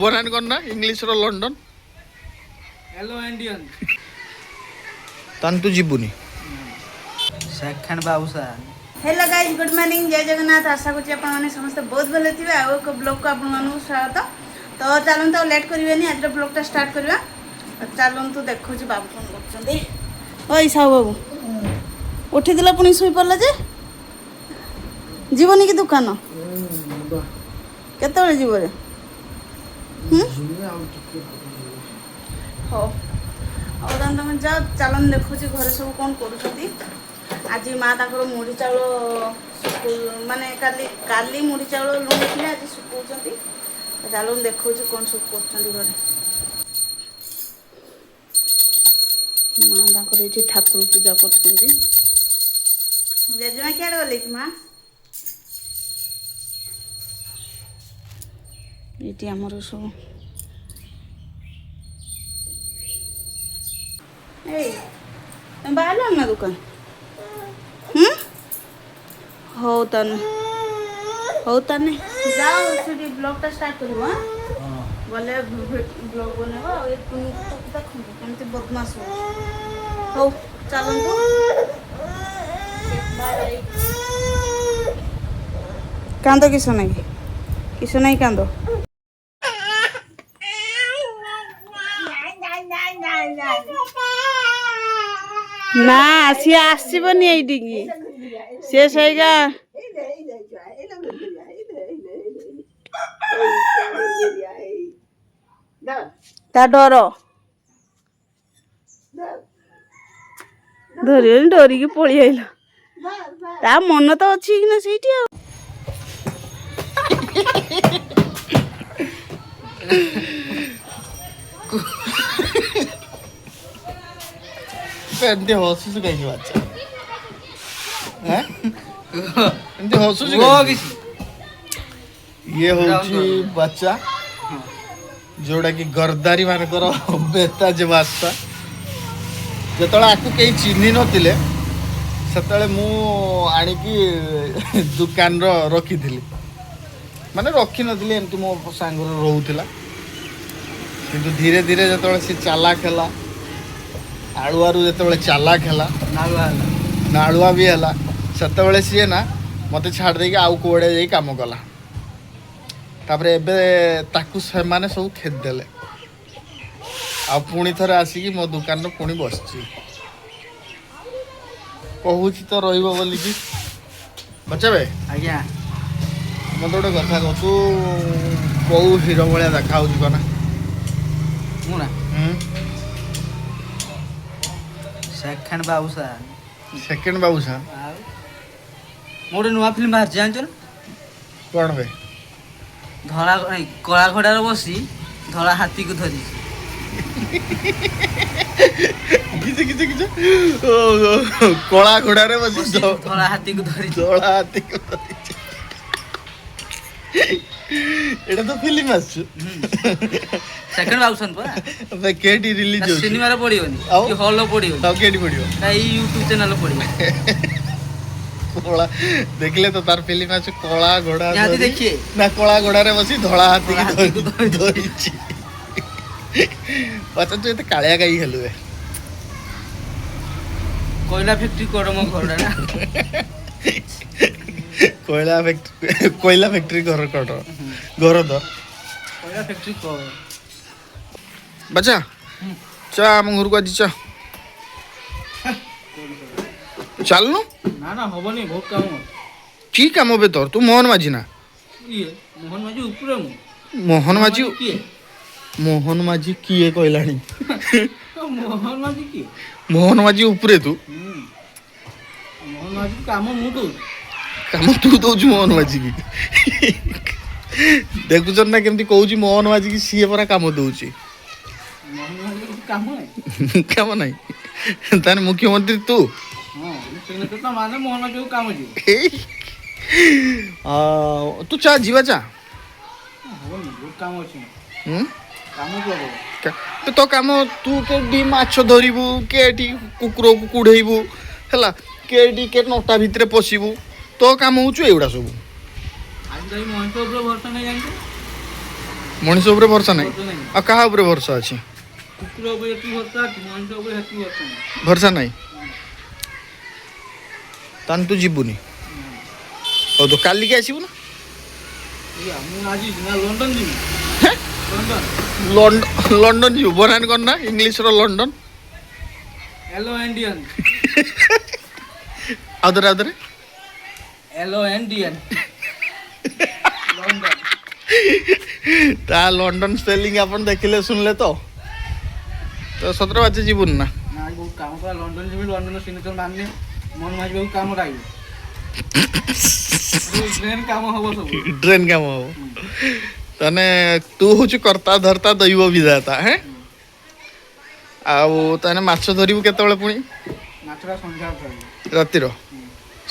बनान करना इंग्लिश रो London hello Indian तान तू जीबुनी second बाबूसा hello guys good morning जय जगन्नाथ आशा करूँ आप समस्त बहुत भले थे आउ एक ब्लॉग को आपको स्वागत। तो चलते तो लेट करेंगे आज ब्लॉगटा स्टार्ट करवा। चलते देखो बाबू कौन कर ओई साहू बाबू उठी पुणी शुई पड़ला जे जीवनी कि दुकान केत जीव रे हाँ और तुम जाओ चलन देखो घरे सब कौन कर आज माँ तर मुढ़ी चाउल माने काली मुढ़ी चाउल लुण थे आज सुखुच्च चलो देखो कौन सब कर घरे माँ तर ये ठाकुर पूजा कर जेजेमा क्या गले कि माँ ये आमर सब तुम बाहर ना दुकान हो ताने जाओ से ब्लॉगटा स्टार्ट कर गले ब्लॉग बनवा कमी बदमाश हो चलतु कांद किस नहीं कांद ना सी आसबनी ये सी सहीगा ता डर धर डरिकी पलि आइल ता मन तो अच्छी कि ना ସେଇଠି एमती हसुच कहीं बच्चा एमती हसुच ये हूँ बच्चा जोड़ा कि गर्दारी मानकर बेता जे बास्ता जो आपको कहीं चिन्ह नथिले से मु आणिकी दुकान रखी माने रखी नी एमती मो सांग रोला किंतु धीरे धीरे जो सी चालाक है आलुआरू जो चालाक है नालुआ भी है से सी ना मत छाड़ दे आउ कौड़े जा कम कला तापर एबे ताकू से माने सब खेदेले आ पुणी थरे आसिकी मो दुकान पुणी बसची कहूँ तो रहिबो बोली कि बच्चा बे आज्ञा मत गोटे कथा कह तू कौ हिरो भाया देखा कना मुना सेकंड बाबूसा सेकेंड बाबूसा मोटे नुआ फिल्म बाहर जान कौन बे धला कला घोड़ार बसी धला हाथी को धरी किसे किसे किसे कला घोड़ारे बसी धला हाथी को धरी धला हाथी को धरी एटा तो फिल्म आसु सेकंड बाबूसन परा अबे केडी रिलीज हो सिनेमा रे पडियोनी कि हॉल रे पडियोनी ताऊ केडी पडियो ना ई YouTube चैनल रे पडियो कोला देखले तो तार फिल्म आसु कला घोड़ा यहाँ देखिए ना कला घोड़ा रे बसी धला हाथी की धरी पता तू एते कालिया गाई हेलु ए कोयला फैक्ट्री कर मो घर ना कोयला फैक्ट्री घर कट घर दर कोयला फैक्ट्री को बच्चा चा हम घर को आज चा चलनु ना ना होबनी बहुत काम की काम बे तोर तू मोहन माझी ना ये मोहन माजी ऊपर मु मोहन माझी किए कहलानी मोहन माजी की मोहन माझी ऊपरे तू मोहन माजी काम मु दो काम तू दौचु मोहन माझी की देखुच ना केमती कहूँ मोहन माझी की सीए परा काम दौची मोहन माजी काम है काम नहीं ताने मुख्यमंत्री तू हां सेनेटर तो माने मोहन माजी काम जी तू चा जीवा चा होबनी बहुत काम अछि काम को तो काम तू के माछ धरबू के कुकुर को कुड़ेबू है के नटा भितर पशिबू तो काम हो एगुड़ा सब ମଣିଷ ଉପରେ ଭରସା ନାହିଁ ଭରସା ନାହିଁ। ଆଉ କାହା ଉପରେ ଭରସା ଅଛି କୁକୁର ଉପରେ ଏତିକି ଭରସା ଅଛି ମଣିଷ ଉପରେ ସେତିକି ଭରସା ନାହିଁ। ଭରସା ନାହିଁ ତାହେଲେ ତୁ ଯିବୁନି ହଉ ତୁ କାଲିକି ଆସିବୁ ନା ମୁଁ ଆଜି ନା ଲଣ୍ଡନ ଯିବି ହେଁ? ଲଣ୍ଡନ ଲଣ୍ଡନ ଯିବୁ ବନାନ କର ନା ଇଂଲିଶର ଲଣ୍ଡନ ଏଲୋ ଇଣ୍ଡିଆନ ଆଉଥରେ ଏଲୋ ଇଣ୍ଡିଆନ ଲଣ୍ଡନ ତା ଲଣ୍ଡନ ସ୍ପେଲିଂ ଆପଣ ଦେଖିଲେ ଶୁଣିଲେ ତ ସତରେ ବାଜେ ଯିବୁନି ନା ନା ଆଜି ବହୁତ କାମ କରା ଲଣ୍ଡନ ଯିବି ଲଣ୍ଡନ ସିଗ୍ନେଚର ମାରିଲେ ମନ ମାରିବାକୁ କାମ ରହିବ ଟ୍ରେନ୍ କାମ ହବ ସବୁ ଟ୍ରେନ୍ କାମ ହବ ତାନେ ତୁ ହଉଛୁ କର୍ତ୍ତା ଧର୍ତ୍ତା ଦୈବ ବିଧାତା ହେଁ ଆଉ ତାନେ ମାଛ ଧରିବୁ କେତେବେଳେ ପୁଣି ମାଛଟା ସନ୍ଧ୍ୟା ଧରିବ ରାତିର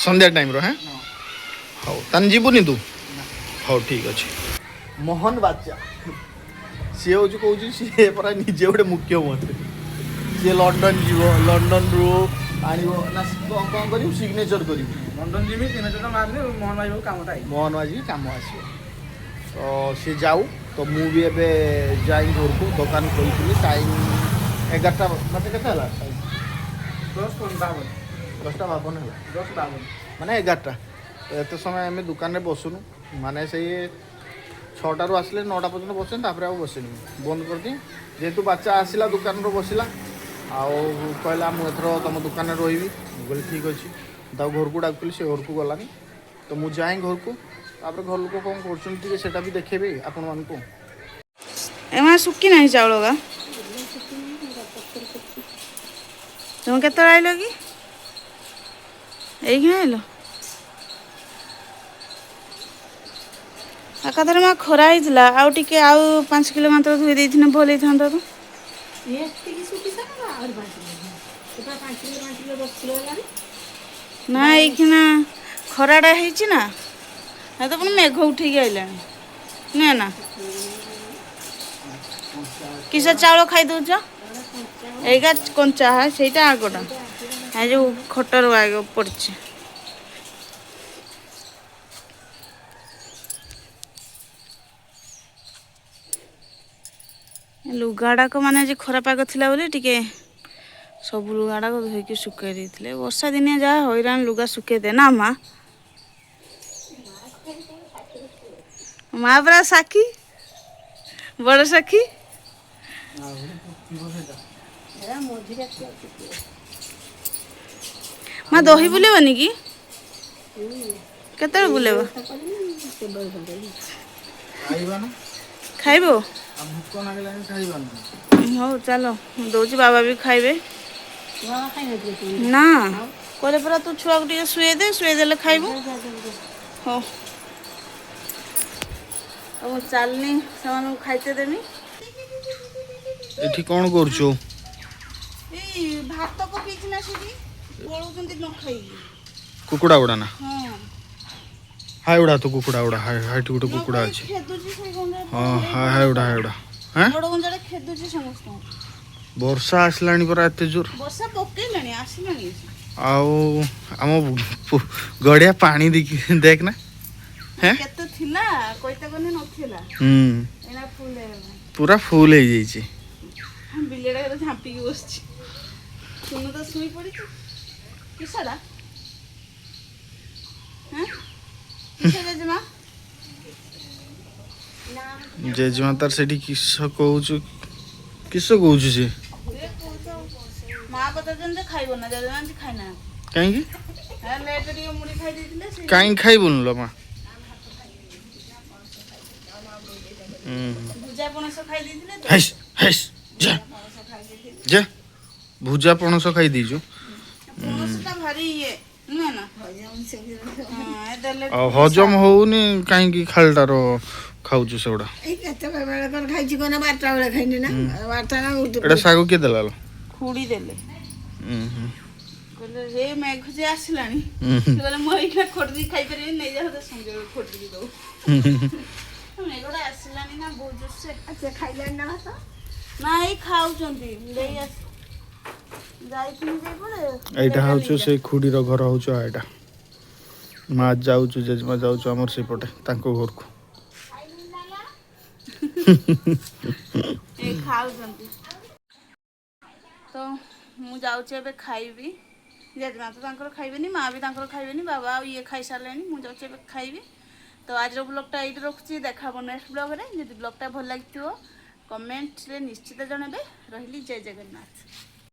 ସନ୍ଧ୍ୟା ଟାଇମ୍ର ହେଁ ହଉ ତାନେ ଯିବୁନି ତୁ ହଉ ଠିକ୍ ଅଛି ମୋହନ ବାଚ୍ଚା ସିଏ ହଉଛି କହୁଛି ସିଏ ପରା ନିଜେ ଗୋଟେ ମୁଖ୍ୟମନ୍ତ୍ରୀ ସିଏ ଲଣ୍ଡନ ଯିବ ଲଣ୍ଡନରୁ ଆଣିବ ନା କ'ଣ କରିବୁ ସିଗ୍ନେଚର କରିବୁ ଲଣ୍ଡନ ଯିବି ସିଗ୍ନେଚରଟା ମାରିଲେ ମୋହନ ମାରିବାକୁ କାମଟା ଆଇବ ମୋହନ ମାଝି କାମ ଆସିବ ତ ସିଏ ଯାଉ ତ ମୁଁ ବି ଏବେ ଯାଇ ଘରକୁ ଦୋକାନ ଖୋଲିଥିଲି ଟାଇମ୍ 11ଟା ମୋତେ କେତେ ହେଲା 10:52 ହେଲା 10:52 ମାନେ 11ଟା ତ ଏତେ ସମୟ ଆମେ ଦୋକାନରେ ବସୁନୁ ମାନେ ସେଇ 6ଟାରୁ ଆସିଲେ 9ଟା ପର୍ଯ୍ୟନ୍ତ ବସେନି ତାପରେ ଆଉ ବସିନି ବନ୍ଦ କରିଦିଏ ଯେହେତୁ ବାଚ୍ଚା ଆସିଲା ଦୋକାନରୁ ବସିଲା ଆଉ କହିଲା ମୁଁ ଏଥର ତୁମ ଦୋକାନରେ ରହିବି ମୁଁ କହିଲି ଠିକ୍ ଅଛି ତାକୁ ଘରକୁ ଡାକୁଥିଲି ସେ ଘରକୁ ଗଲାନି ତ ମୁଁ ଯାଏ ଘରକୁ ତାପରେ ଘର ଲୋକ କ'ଣ କରୁଛନ୍ତି ଟିକେ ସେଇଟା ବି ଦେଖେଇବି ଆପଣମାନଙ୍କୁ ଏମାନେ ଶୁଖି ନାହିଁ ଚାଉଳ ଗା তুমি କେତେବେଳେ ଆଇଲ କି ଏଇଖିଣା ଆଇଲ ଏକାଥରେ ମା ଖରା ହେଇଥିଲା ଆଉ ଟିକେ ଆଉ 5 କିଲୋ ମାତ୍ର ଧୋଇ ଦେଇଥିଲେ ଭଲ ହେଇଥାନ୍ତା ତ ନା ଏଇଖିଣା ଖରାଟା ହେଇଛି ନା ଏ ତ ପୁଣି ମେଘ ଉଠେଇକି ଆଇଲାଣି ନୁହେଁ ନା କିସ ଚାଉଳ ଖାଇ ଦଉଛ ଏଇଟା କଞ୍ଚା ସେଇଟା ଆଗଟା ଏ ଯେଉଁ ଖଟର ଆଗ ପଡ଼ିଛି ଲୁଗାଡ଼ାକ ମାନେ ଆଜି ଖରା ପାଗ ଥିଲା ବୋଲି ଟିକେ ସବୁ ଲୁଗାଡ଼ାକ ଧୋଇକି ଶୁଖେଇ ଦେଇଥିଲେ ବର୍ଷା ଦିନିଆ ଯାହା ହଇରାଣ ଲୁଗା ଶୁଖେଇ ଦେ ନା ମା ମା ପରା ସାକ୍ଷୀ ବଡ଼ ସାକ୍ଷୀ ମା ଦହି ବୁଲେଇବନି କି କେତେବେଳେ ବୁଲେଇବ ଖାଇବା ନା ଖାଇବ ଆଉ ଭୋକ ଲାଗିଲାନି ଖାଇବାନି ହଉ ଚାଲ ମୁଁ ଦଉଛି ବାବା ବି ଖାଇବେ ନା କହିଲେ ପରା ତୁ ଛୁଆକୁ ଟିକେ ଶୁଏଇ ଦେଲେ ଖାଇବୁ ହଉ ଆଉ ମୁଁ ଚାଲିନି ସେମାନଙ୍କୁ ଖାଇତେ ଦେମି ଏଠି କ'ଣ କରୁଛୁ ଏଇ ଭାତ ପକେଇଛି ନା ସେଠି ପଳଉଛନ୍ତି ନ ଖାଇକି କୁକୁଡ଼ା ଗୁଡ଼ା ନା ହଁ ହାଇ ଉଡ଼ା ତ କୁକୁଡ଼ା ଗୁଡ଼ା ହାଇଠି ଗୋଟେ କୁକୁଡ଼ା ଅଛି ଖେଦୁଛି ସେଇ ଗଣ୍ଡାରେ ହଁ ହାଇ ଉଡ଼ା ହାଁ ବଡ଼ ଗଞ୍ଜାଟା ଖେଦୁଛି ସମସ୍ତଙ୍କୁ ବର୍ଷା ଆସିଲାଣି ପରା ଏତେ ଜୋର ବର୍ଷା ପକେଇଲାଣି ଆସିଲାଣି ଆଉ ଆମ ଗଡ଼ିଆ ପାଣି ଦେଖ ନା ହେଁ କେତେ ଥିଲା କଇତା କନେ ନଥିଲା ଏଇନା ଫୁଲ ହେଇଗଲା ପୁରା ଫୁଲ ହେଇଯାଇଛି ବିଲେଟା କେତେ ଝାମ୍ପିକି ବସିଛି ଶୁଣୁ ତ ଶୋଇ ପଡ଼ିଛୁ କିସଟା ହଁ କିସ ଜେଜେମା ଜେଜେମା ତାର ସେଠି କିସ କହୁଛୁ ସେ ମା ପଚାରୁଛନ୍ତି ଯେ ଖାଇବ ନା ଜେଜେମା ଆଜି ଖାଇନାହାନ୍ତି କାହିଁକି ଲେଟ୍ ଟିକେ ମୁଢ଼ି ଖାଇ ଦେଇଥିଲେ କାହିଁକି ଖାଇବୁନି ଲୋ ମା ଭୁଜା ପଣସ ଖାଇ ଦେଇଥିଲେ ତ ହେସ୍ ହେସ୍ ଯା ଯା ଭୁଜା ପଣସ ଖାଇ ଦେଇଛୁ ପଣସଟା ଭାରି ଇଏ ନୁହେଁ ନା ଦେଲେ ଆଉ ହଜମ ହଉନି କାହିଁକି ଖାଲିଟାର ଖାଉଛୁ ସେଗୁଡ଼ା ଏଇଟା ଶାଗ କିଏ ଦେଲା ଲୋ ଖୁଡ଼ି ଦେଲେ କହିଲେ ହେ ମେଘ ଯେ ଆସିଲାଣି ହୁଁ କହିଲେ ମୁଁ ଏଇଟା ଖୋଟିକି ଖାଇପାରିବିନି ନେଇଯାଅ ସଞ୍ଜବେଳେ ଖୋଟିକି ଦଉ ମେଘଟା ଆସିଲାଣି ନା ବହୁତ ଜୋରସେ ଖାଇଲାଣି ନା ଭାତ ନା ଏଇ ଖାଉଛନ୍ତି ଦେଇ ଆସି ଯାଇଥିଲି ସେଇପଟେ ଏଇଟା ହଉଛୁ ସେ ଖୁଡ଼ିର ଘର ହଉଛୁ ଏଇଟା ମା ଯାଉଛୁ ଜେଜେମା ଯାଉଛୁ ଆମର ସେପଟେ ତାଙ୍କ ଘରକୁ ଏ ଖାଉଛନ୍ତି ତ ମୁଁ ଯାଉଛି ଏବେ ଖାଇବି। ଜେଜେମା ତ ତାଙ୍କର ଖାଇବେନି, ମା ବି ତାଙ୍କର ଖାଇବେନି, ବାବା ଆଉ ଇଏ ଖାଇସାରିଲେଣି। ମୁଁ ଯାଉଛି ଏବେ ଖାଇବି। ତ ଆଜିର ବ୍ଲଗ୍ଟା ଏଇଠି ରଖୁଛି। ଦେଖା ହବ ନେକ୍ସଟ ବ୍ଲଗ୍ରେ। ଯଦି ବ୍ଲଗ୍ଟା ଭଲ ଲାଗିଥିବ କମେଣ୍ଟରେ ନିଶ୍ଚିତ ଜଣାଇବେ। ରହିଲି, ଜୟ ଜଗନ୍ନାଥ।